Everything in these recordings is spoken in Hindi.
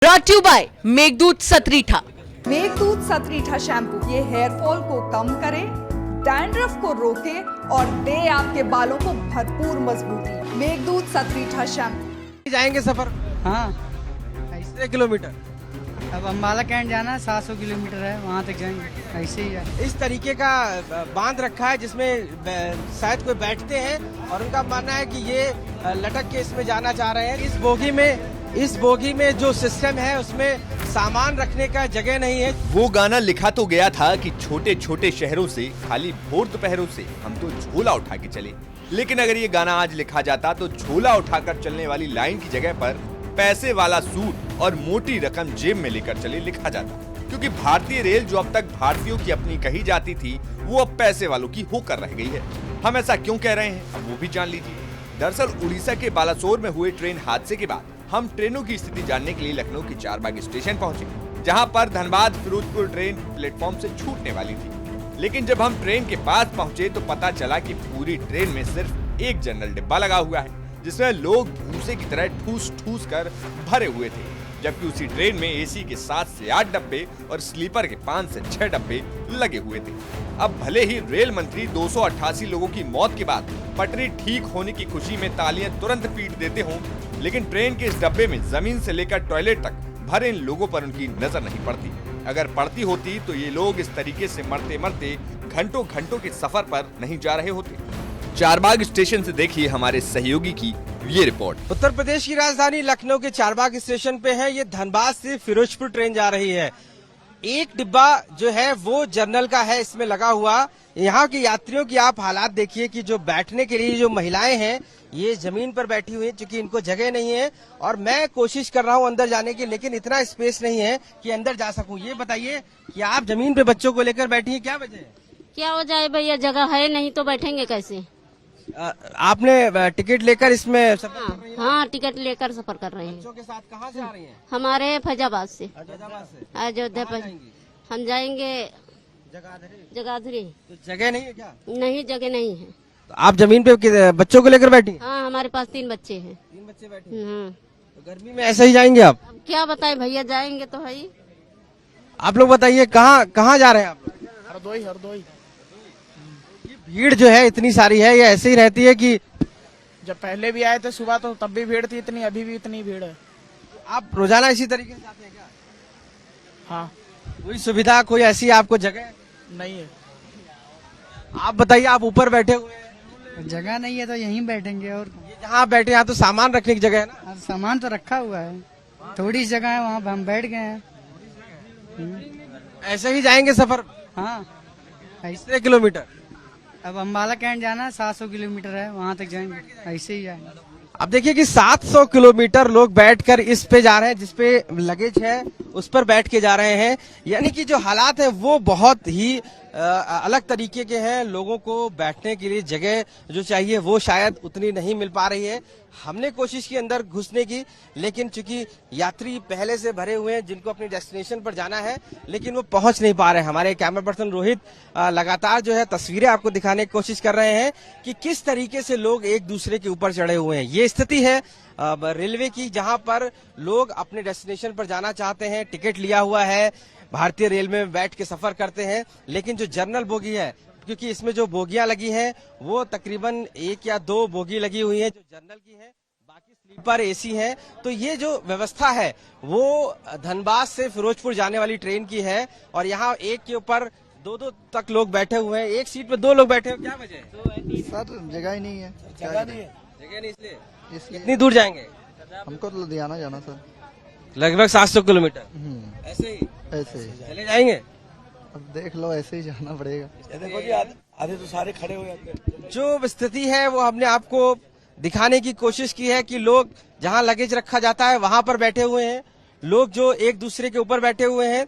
Brought you by Meghdoot Satritha. Meghdoot Satritha shampoo ये हेयर फॉल को कम करे, डैंड्रफ को रोके और दे आपके बालों को भरपूर मजबूती। मेघदूत सतरीठा शैम्पू। जाएंगे सफर हाँ, कितने किलोमीटर? अब अम्बाला कैंट जाना है, 700 किलोमीटर है, वहाँ तक जाएंगे। ऐसे ही है। इस तरीके का बांध रखा है जिसमें शायद कोई बैठते हैं और उनका मानना है कि ये लटक के इसमें जाना चाह रहे हैं। इस बोगी में जो सिस्टम है उसमें सामान रखने का जगह नहीं है। वो गाना लिखा तो गया था कि छोटे छोटे शहरों से खाली भोर दोपहरों से हम तो झोला उठा के चले, लेकिन अगर ये गाना आज लिखा जाता तो झोला उठाकर चलने वाली लाइन की जगह पर पैसे वाला सूट और मोटी रकम जेब में लेकर चले लिखा जाता, क्योंकि भारतीय रेल जो अब तक भारतीयों की अपनी कही जाती थी वो अब पैसे वालों की होकर रह गई है। हम ऐसा क्यों कह रहे हैं अब वो भी जान लीजिए। दरअसल उड़ीसा के बालासोर में हुए ट्रेन हादसे के बाद हम ट्रेनों की स्थिति जानने के लिए लखनऊ के चारबाग स्टेशन पहुंचे, जहां पर धनबाद फिरोजपुर ट्रेन प्लेटफॉर्म से छूटने वाली थी। लेकिन जब हम ट्रेन के पास पहुंचे तो पता चला कि पूरी ट्रेन में सिर्फ एक जनरल डिब्बा लगा हुआ है जिसमें लोग भूसे की तरह ठूस ठूस कर भरे हुए थे, जबकि उसी ट्रेन में एसी के 7 से 8 डब्बे और स्लीपर के 5 से 6 डब्बे लगे हुए थे। अब भले ही रेल मंत्री 288 लोगों की मौत के बाद पटरी ठीक होने की खुशी में तालियां तुरंत पीट देते हों, लेकिन ट्रेन के इस डब्बे में जमीन से लेकर टॉयलेट तक भरे इन लोगों पर उनकी नजर नहीं पड़ती। अगर पड़ती होती तो ये लोग इस तरीके से मरते मरते घंटों घंटों के सफर पर नहीं जा रहे होते। चारबाग स्टेशन से देखिए हमारे सहयोगी की ये रिपोर्ट। उत्तर प्रदेश की राजधानी लखनऊ के चारबाग स्टेशन पे है। ये धनबाद से फिरोजपुर ट्रेन जा रही है। एक डिब्बा जो है वो जनरल का है इसमें लगा हुआ। यहाँ के यात्रियों की आप हालात देखिए कि जो बैठने के लिए जो महिलाएं हैं ये जमीन पर बैठी हुई है क्योंकि इनको जगह नहीं है, और मैं कोशिश कर रहा हूँ अंदर जाने की, लेकिन इतना स्पेस नहीं है कि अंदर जा सकूं। ये बताइए कि आप जमीन पे बच्चों को लेकर बैठी हैं, क्या वजह है? क्या हो जाए भैया, जगह है नहीं तो बैठेंगे कैसे? आपने टिकट लेकर इसमें सफर कर रही हैं? हाँ, टिकट लेकर सफर कर रहे हैं। बच्चों के साथ कहाँ से आ रही हैं? हमारे फैजाबाद से, फैजाबाद से। अयोध्या पर जाएंगी? हम जाएंगे जगाधरी। जगाधरी। तो जगह नहीं है क्या? नहीं, जगह नहीं है। तो आप जमीन पे बच्चों को लेकर बैठी हैं? हाँ, हमारे पास 3 बच्चे हैं। 3 बच्चे बैठे हैं। हाँ, तो गर्मी में ऐसे ही जाएंगे आप? अब क्या बताएं भैया, जाएंगे तो है ही। आप लोग बताइए कहाँ जा रहे हैं आप? हरदोई। ये भीड़ जो है इतनी सारी है, ये ऐसे ही रहती है कि जब पहले भी आए थे सुबह तो तब भी भीड़ थी इतनी, अभी भी इतनी भीड़ है। आप रोजाना इसी तरीके से जाते हैं क्या? हाँ, कोई सुविधा कोई ऐसी आपको जगह? नहीं है। आप बताइए, आप ऊपर बैठे हुए हैं, जगह नहीं है तो यहीं बैठेंगे। और ये जहाँ आप बैठे यहाँ तो सामान रखने की जगह है ना? सामान तो रखा हुआ है, थोड़ी जगह है, वहाँ हम बैठ गए हैं। ऐसे ही जाएंगे सफर हाँ, ऐसे। कितने किलोमीटर? अब अम्बाला कैंट जाना है, 700 किलोमीटर है, वहाँ तक जाएंगे। ऐसे ही जाएंगे। अब देखिए कि 700 किलोमीटर लोग बैठकर इस पे जा रहे हैं, जिसपे लगेज है उस पर बैठ के जा रहे हैं। यानी कि जो हालात है वो बहुत ही अलग तरीके के हैं। लोगों को बैठने के लिए जगह जो चाहिए वो शायद उतनी नहीं मिल पा रही है। हमने कोशिश की अंदर घुसने की, लेकिन चूंकि यात्री पहले से भरे हुए हैं जिनको अपने डेस्टिनेशन पर जाना है, लेकिन वो पहुंच नहीं पा रहे हैं। हमारे कैमरा पर्सन रोहित लगातार जो है तस्वीरें आपको दिखाने की कोशिश कर रहे हैं कि किस तरीके से लोग एक दूसरे के ऊपर चढ़े हुए हैं। ये स्थिति है रेलवे की, जहां पर लोग अपने डेस्टिनेशन पर जाना चाहते हैं, टिकट लिया हुआ है, भारतीय रेल में बैठ के सफर करते हैं, लेकिन जो जनरल बोगी है, क्योंकि इसमें जो बोगियां लगी हैं वो तकरीबन 1 या 2 बोगी लगी हुई हैं जो जनरल की है, बाकी स्लीपर एसी है। तो ये जो व्यवस्था है वो धनबाद से फिरोजपुर जाने वाली ट्रेन की है, और यहाँ एक के ऊपर 2-2 तक लोग बैठे हुए हैं। एक सीट पे 2 लोग बैठे हैं, क्या वजह है? सर जगह ही नहीं है। जगह नहीं, इसलिए कितनी दूर जाएंगे? हमको तो लुधियाना जाना सर। लगभग 700 किलोमीटर। ऐसे ही चले जाएंगे? अब देख लो, ऐसे ही जाना पड़ेगा। देखो जी, आधे तो सारे खड़े हो जाते हैं। जो स्थिति है वो हमने आपको दिखाने की कोशिश की है कि लोग जहां लगेज रखा जाता है वहां पर बैठे हुए हैं, लोग जो एक दूसरे के ऊपर बैठे हुए हैं,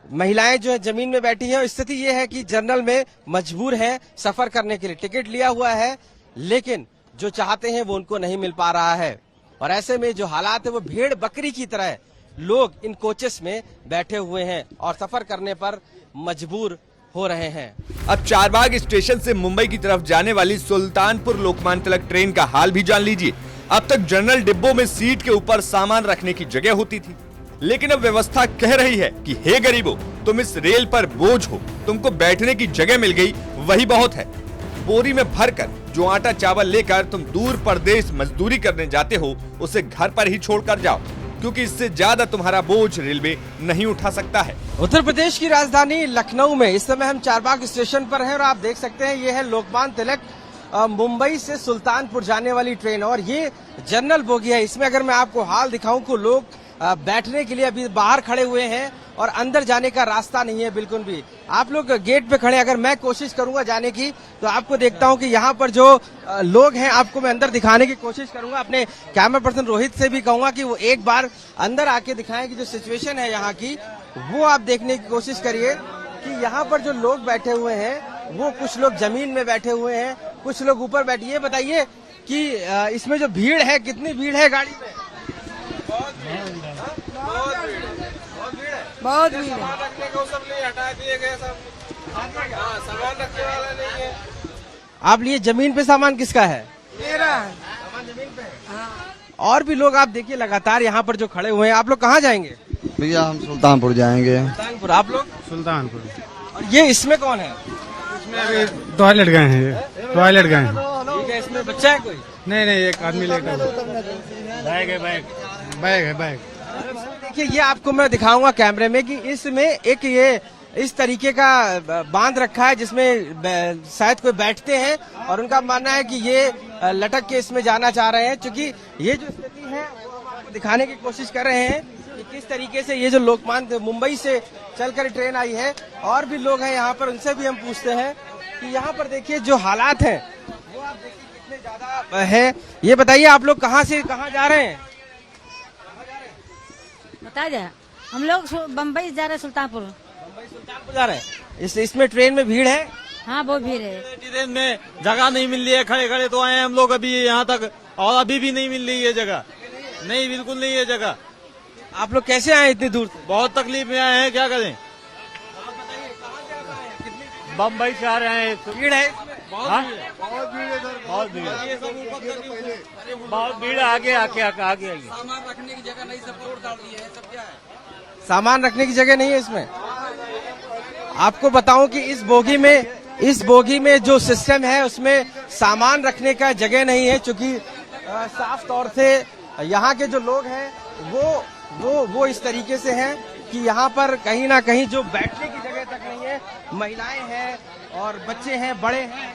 महिलाएं जो है जमीन में बैठी हैं। स्थिति ये है कि जनरल में मजबूर है सफर करने के लिए, टिकट लिया हुआ है, लेकिन जो चाहते हैं वो उनको नहीं मिल पा रहा है। और ऐसे में जो हालात है वो भेड़ बकरी की तरह लोग इन कोचेस में बैठे हुए हैं और सफर करने पर मजबूर हो रहे हैं। अब चारबाग स्टेशन से मुंबई की तरफ जाने वाली सुल्तानपुर लोकमान्य तिलक ट्रेन का हाल भी जान लीजिए। अब तक जनरल डिब्बों में सीट के ऊपर सामान रखने की जगह होती थी, लेकिन अब व्यवस्था कह रही है कि हे गरीबों, तुम इस रेल पर बोझ हो, तुमको बैठने की जगह मिल गई वही बहुत है। बोरी में भरकर जो आटा चावल लेकर तुम दूर प्रदेश मजदूरी करने जाते हो, उसे घर पर ही छोड़कर जाओ, क्योंकि इससे ज्यादा तुम्हारा बोझ रेलवे नहीं उठा सकता है। उत्तर प्रदेश की राजधानी लखनऊ में इस समय हम चारबाग स्टेशन पर हैं और आप देख सकते हैं ये है लोकमान्य तिलक मुंबई से सुल्तानपुर जाने वाली ट्रेन और ये जनरल बोगी है। इसमें अगर मैं आपको हाल दिखाऊं तो लोग बैठने के लिए अभी बाहर खड़े हुए हैं और अंदर जाने का रास्ता नहीं है बिल्कुल भी। आप लोग गेट पे खड़े, अगर मैं कोशिश करूंगा जाने की तो आपको देखता हूं कि यहाँ पर जो लोग हैं आपको मैं अंदर दिखाने की कोशिश करूंगा। अपने कैमरा पर्सन रोहित से भी कहूंगा कि वो एक बार अंदर आके दिखाएं कि जो सिचुएशन है यहाँ की वो आप देखने की कोशिश करिए कि यहाँ पर जो लोग बैठे हुए हैं वो कुछ लोग जमीन में बैठे हुए हैं, कुछ लोग ऊपर बैठे। ये बताइए कि इसमें जो भीड़ है, कितनी भीड़ है गाड़ी में? बहुत भीड़ है। बहुत भीड़ है। सामान रखने को सब नहीं हटा दिए गए, सब सामान रखने वाला नहीं है। आप लिए जमीन पे सामान किसका है? मेरा सामान जमीन पे है। और भी लोग आप देखिए लगातार यहाँ पर जो खड़े हुए हैं। आप लोग कहाँ जाएंगे? भैया हम सुल्तानपुर जाएंगे। सुल्तानपुर। आप लोग? सुल्तानपुर। और ये इसमें कौन है? इसमें अभी टॉयलेट गए हैं, टॉयलेट गए हैं। ठीक है, इसमें बच्चा है कोई? नहीं, एक आदमी लेकर बैग है, बैग है, बैग। देखिए ये आपको मैं दिखाऊंगा कैमरे में कि इसमें एक ये इस तरीके का बांध रखा है जिसमें शायद कोई बैठते हैं और उनका मानना है कि ये लटक के इसमें जाना चाह रहे हैं। क्योंकि ये जो स्थिति है वो हम आपको दिखाने की कोशिश कर रहे हैं कि किस तरीके से ये जो लोकमान्य मुंबई से चलकर ट्रेन आई है। और भी लोग हैं यहाँ पर, उनसे भी हम पूछते हैं कि यहाँ पर देखिए जो हालात हैं वो आप देखिए कितने ज्यादा है। ये बताइए आप लोग कहाँ से कहाँ जा रहे हैं? बता दे, हम लोग बम्बई जा रहे हैं, सुल्तानपुर। मुंबई सुल्तानपुर जा रहे हैं। इसमें ट्रेन में भीड़ है? हाँ बहुत भीड़ है। ट्रेन में जगह नहीं मिल रही है, खड़े खड़े तो आए हैं हम लोग अभी यहाँ तक और अभी भी नहीं मिल रही है जगह। नहीं, बिल्कुल नहीं है जगह। आप लोग कैसे आए इतनी दूर से? बहुत तकलीफ में आए हैं, क्या करें। बम्बई से आ रहे हैं। भीड़ है? बहुत भीड़ है, बहुत भीड़ बहुत भीड़। आगे आगे सामान रखने की जगह नहीं, सब तोड़ डाल दी है। सब क्या है? सामान रखने की जगह नहीं है इसमें। आपको बताऊं कि इस बोगी में जो सिस्टम है उसमें सामान रखने का जगह नहीं है। क्योंकि साफ तौर से यहाँ के जो लोग हैं वो इस तरीके से हैं कि यहाँ पर कहीं ना कहीं जो बैठने की जगह तक नहीं है। महिलाएं हैं और बच्चे हैं, बड़े हैं।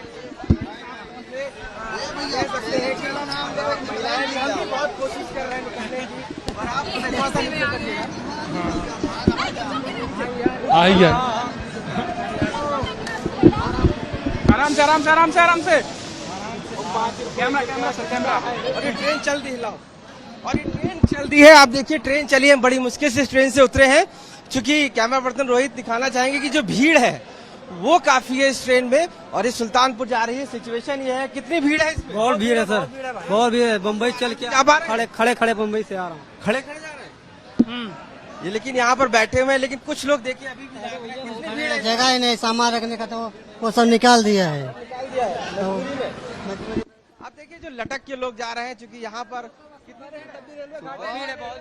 कह सकते हैं कि महिलाएं भी हम बहुत कोशिश कर रहे हैं निकलने की। और आप आइए आराम से कैमरा। और ये ट्रेन चल दी, हिलाओ। और ये ट्रेन चल दी है, आप देखिए ट्रेन चली है। बड़ी मुश्किल से इस ट्रेन से उतरे हैं। चूंकि कैमरा पर्सन रोहित दिखाना चाहेंगे कि जो भीड़ है वो काफी है इस ट्रेन में और ये सुल्तानपुर जा रही है। सिचुएशन ये है। कितनी भीड़ है इसमें? बहुत भीड़ है सर, बहुत भीड़ है। बम्बई चल के खड़े बम्बई से आ रहा हूँ। खड़े जा रहे हैं। ये लेकिन यहाँ पर बैठे हुए हैं, लेकिन कुछ लोग देखिए अभी भी जा रहे हैं। कितनी भीड़ है? जगह ही नहीं सामान रखने का, तो वो सब निकाल दिया है। आप देखिए जो लटक के लोग जा रहे हैं। चूंकि यहाँ पर कितनी भीड़ है, बहुत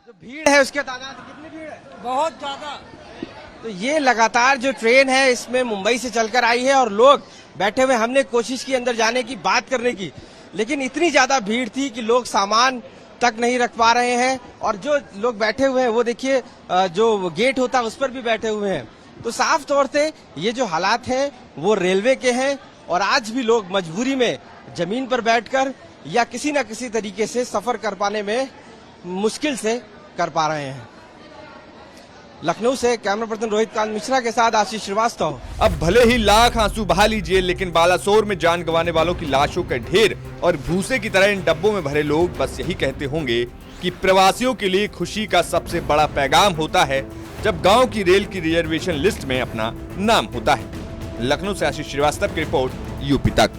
जो भीड़ है उसके तादाद कितनी भीड़ है? बहुत ज्यादा। तो ये लगातार जो ट्रेन है इसमें मुंबई से चलकर आई है और लोग बैठे हुए। हमने कोशिश की अंदर जाने की, बात करने की, लेकिन इतनी ज्यादा भीड़ थी कि लोग सामान तक नहीं रख पा रहे हैं। और जो लोग बैठे हुए हैं वो देखिए जो गेट होता है उस पर भी बैठे हुए हैं। तो साफ तौर से ये जो हालात हैं वो रेलवे के हैं और आज भी लोग मजबूरी में जमीन पर बैठकर या किसी न किसी तरीके से सफर कर पाने में मुश्किल से कर पा रहे हैं। लखनऊ से कैमरा पर्सन रोहित कांत मिश्रा के साथ आशीष श्रीवास्तव। अब भले ही लाख आंसू बहा लीजिए, लेकिन बालासोर में जान गंवाने वालों की लाशों का ढेर और भूसे की तरह इन डब्बों में भरे लोग बस यही कहते होंगे कि प्रवासियों के लिए खुशी का सबसे बड़ा पैगाम होता है जब गांव की रेल की रिजर्वेशन लिस्ट में अपना नाम होता है। लखनऊ से आशीष श्रीवास्तव की रिपोर्ट, यूपी तक।